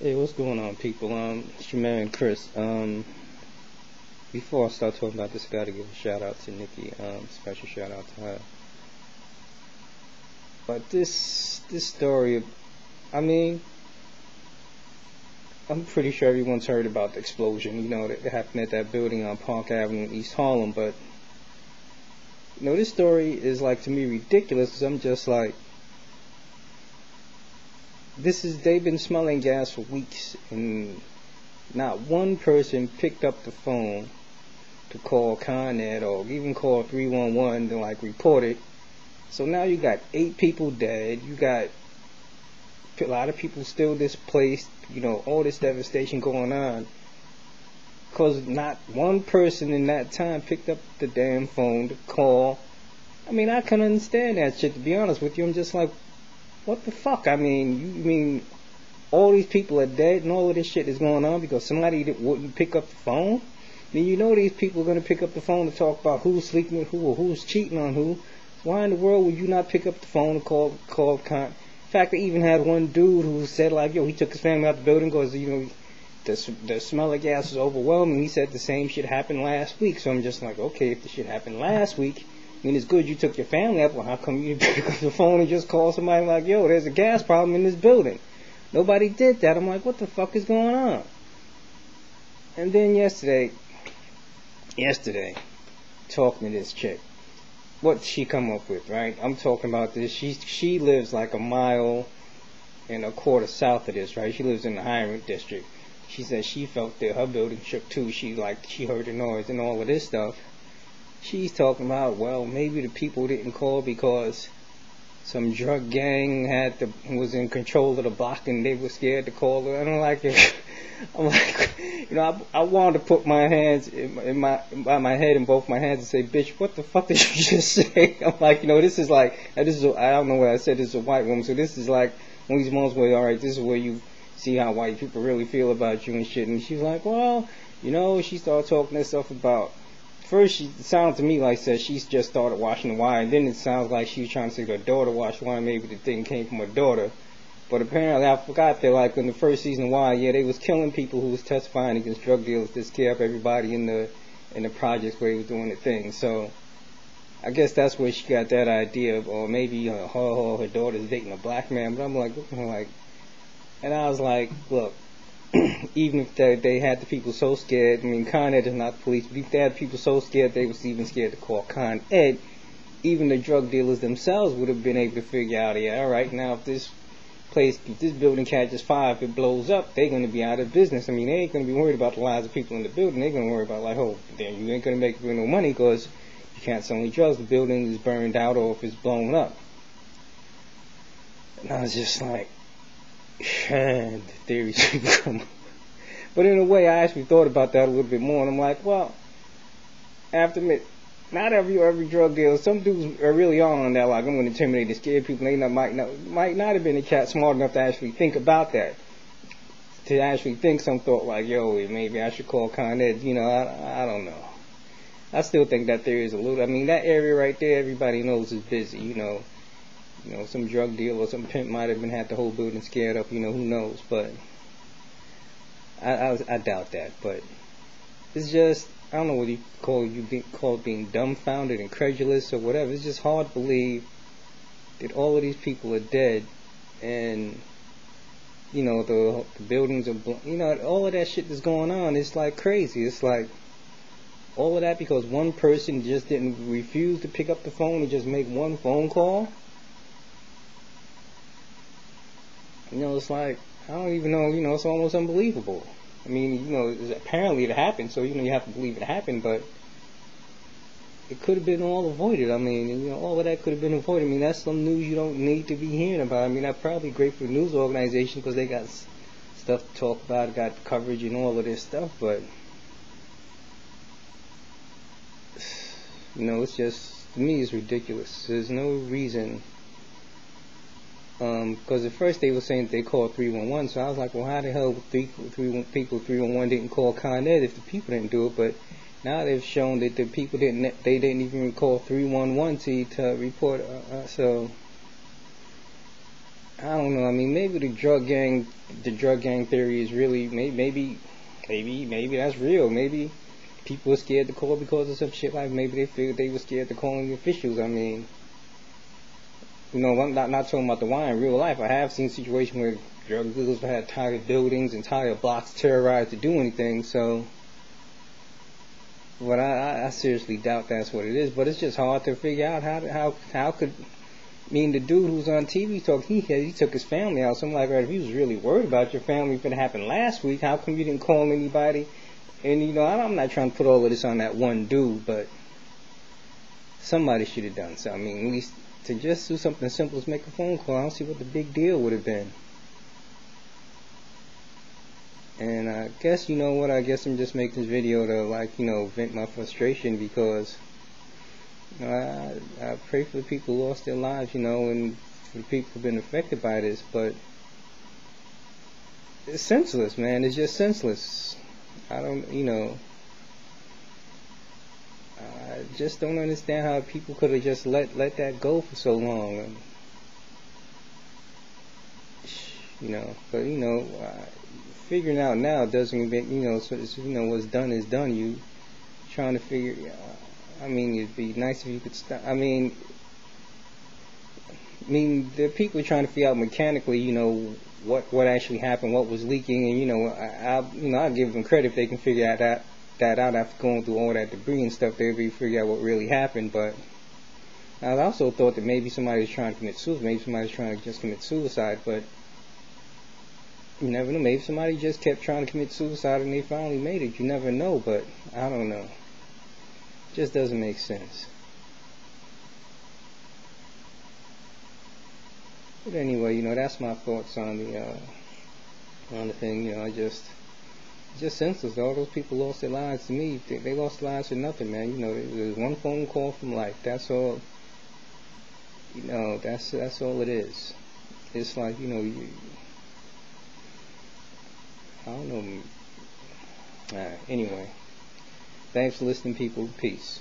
Hey, what's going on, people? It's your man Chris. Before I start talking about this, I gotta give a shout out to Nikki. Special shout out to her. But this story, I mean, I'm pretty sure everyone's heard about the explosion. That happened at that building on Park Avenue in East Harlem. But this story is like to me ridiculous because I'm just like, they've been smelling gas for weeks and not one person picked up the phone to call Con Ed or even call 311 to like report it. So now you got 8 people dead, you got a lot of people still displaced, all this devastation going on because not one person in that time picked up the damn phone to call. I mean, I can understand that shit, to be honest with you. I'm just like, what the fuck? I mean, you mean all these people are dead and all of this shit is going on because somebody wouldn't pick up the phone? I mean, these people are going to pick up the phone to talk about who's sleeping with who or who's cheating on who. Why in the world would you not pick up the phone and call In fact, they even had one dude who said, like, he took his family out the building because, the smell of gas was overwhelming. He said the same shit happened last week. So I'm just like, okay, if the shit happened last week, I mean, it's good you took your family up. Well, how come you didn't pick up the phone and just call somebody like, yo, there's a gas problem in this building? Nobody did that. I'm like, what the fuck is going on? And then yesterday, talking to this chick, what she come up with, right? I'm talking about this. She lives like a mile and a quarter south of this, right? She lives in the Highland district. She said she felt that her building shook too. She heard the noise and all of this stuff. She's talking about, well, maybe the people didn't call because some drug gang was in control of the block and they were scared to call her. I don't like it. I'm like, I wanted to put my hands by my head in both my hands and say, bitch, what the fuck did you just say? I'm like, this is I don't know what I said, this is a white woman, so this is like one of these moments where, alright, this is where you see how white people really feel about you and shit. And she's like, well, she started talking that stuff about, first, it sounded to me like she's just started watching The Wire, and then it sounds like she was trying to say her daughter watched The Wire. Maybe the thing came from her daughter. But apparently, I forgot that, like, in the first season of Wire, they was killing people who was testifying against drug dealers to scare up everybody in the projects where they was doing the thing. So, I guess that's where she got that idea of, or maybe her daughter's dating a black man. But I'm like, and I was like, look, even if they had the people so scared, I mean, Con Ed is not the police, but if they had people so scared they was even scared to call Con Ed, even the drug dealers themselves would have been able to figure out, yeah, alright, now if this building catches fire, if it blows up, they're going to be out of business. I mean, they ain't going to be worried about the lives of people in the building. They're going to worry about, like, oh, then you ain't going to make no money because you can't sell any drugs. The building is burned out or if it's blown up. And I was just like, the theories come up. But in a way, I actually thought about that a little bit more, and I'm like, well, I have to admit, not every drug dealer. Some dudes are really on that, like, I'm going to intimidate and scare people. They might not have been a cat smart enough to actually think about that, to actually think some thought like, yo, maybe I should call Con Ed. I don't know. I still think that there is a little. I mean, that area right there, everybody knows is busy. Some drug dealer or some pimp might have had the whole building scared up. Who knows? But I doubt that. But it's just, I don't know what you call being dumbfounded, incredulous, or whatever. It's just hard to believe that all of these people are dead, and the buildings are, all of that shit that's going on. It's like crazy. It's like all of that because one person just didn't refuse to pick up the phone and just make one phone call. It's like, I don't even know, it's almost unbelievable. I mean, apparently it happened, so, you have to believe it happened, but it could have been all avoided. I mean, all of that could have been avoided. I mean, that's some news you don't need to be hearing about. I mean, that's probably great for the news organization because they got stuff to talk about, got coverage and all of this stuff, but, it's just, to me, it's ridiculous. There's no reason. Because at first they were saying that they called 311, so I was like, well, how the hell people 311 didn't call Con Ed if the people didn't do it? But now they've shown that the people didn't even call 311 to report. So I don't know. I mean, maybe the drug gang theory is really maybe that's real. Maybe people were scared to call because of some shit like maybe they figured they were scared to call the officials. I mean, I'm not talking about the wine. In real life, I have seen situations where drug dealers had entire buildings, entire blocks terrorized to do anything. So, but I seriously doubt that's what it is. But it's just hard to figure out how could. I mean, the dude who's on TV talking, he took his family out. So I'm like, right, if he was really worried about your family, if it happened last week, how come you didn't call anybody? And I'm not trying to put all of this on that one dude, but somebody should have done something. I mean, at least to just do something simple as make a phone call. I don't see what the big deal would have been. And I guess, I guess I'm just making this video to, vent my frustration because, I pray for the people who lost their lives, and for the people who've been affected by this, but it's senseless, man. It's just senseless. I just don't understand how people could have just let that go for so long. But figuring out now doesn't make what's done is done. You trying to figure. I mean, it'd be nice if you could stop. I mean, the people trying to figure out mechanically, what actually happened, what was leaking, and I'll give them credit if they can figure that out after going through all that debris and stuff. They'll be figure out what really happened. But I also thought that maybe somebody was trying to commit suicide. Maybe somebody was trying to just commit suicide. But you never know. Maybe somebody just kept trying to commit suicide and they finally made it. You never know. But I don't know. It just doesn't make sense. But anyway, that's my thoughts on the thing. Just senseless. All those people lost their lives. To me, they lost their lives for nothing, man. There's one phone call from life. That's all. That's all it is. It's like, I don't know. Alright, anyway. Thanks for listening, people. Peace.